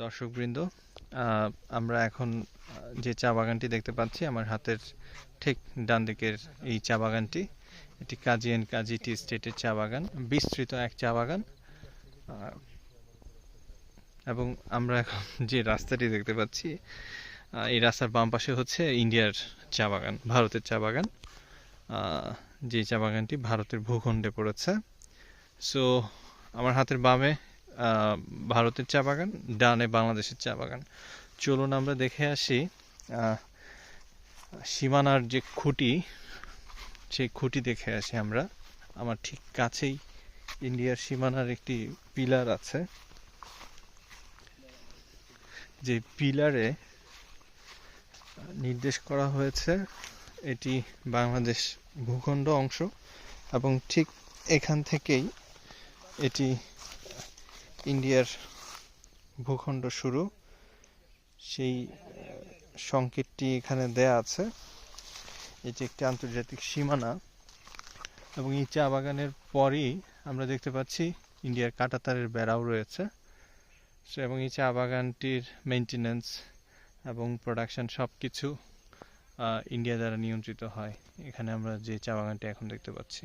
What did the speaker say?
দর্শকবৃন্দ, আমরা এখন যে চা বাগানটি দেখতে পাচ্ছি আমার হাতের ঠিক ডান দিকের এই চা বাগানটি, এটি কাজী অ্যান্ড কাজী টি এস্টেটের চা বাগান, বিস্তৃত এক চা বাগান। এবং আমরা এখন যে রাস্তাটি দেখতে পাচ্ছি, এই রাস্তার বাম পাশে হচ্ছে ইন্ডিয়ার চা বাগান, ভারতের চা বাগান, যে চা বাগানটি ভারতের ভূখণ্ডে পড়েছে। সো আমার হাতের বামে ভারতের চা বাগান, ডানে বাংলাদেশের চা বাগান। চলুন আমরা দেখে আসি সীমানার যে খুঁটি, সেই খুঁটি দেখে আসি আমরা। আমার ঠিক কাছেই ইন্ডিয়ার সীমানার একটি পিলার আছে, যে পিলারে নির্দেশ করা হয়েছে এটি বাংলাদেশ ভূখণ্ড অংশ, এবং ঠিক এখান থেকেই এটি ইন্ডিয়ার ভূখণ্ড শুরু। সেই সংকেতটি এখানে দেয়া আছে। এটি একটি আন্তর্জাতিক সীমানা, এবং এই চা বাগানের পরেই আমরা দেখতে পাচ্ছি ইন্ডিয়ার কাঁটাতারের বেড়াও রয়েছে। এবং এই চা বাগানটির মেইনটেনেন্স এবং প্রোডাকশন সব কিছু ইন্ডিয়া দ্বারা নিয়ন্ত্রিত হয়, এখানে আমরা যে চা বাগানটি এখন দেখতে পাচ্ছি।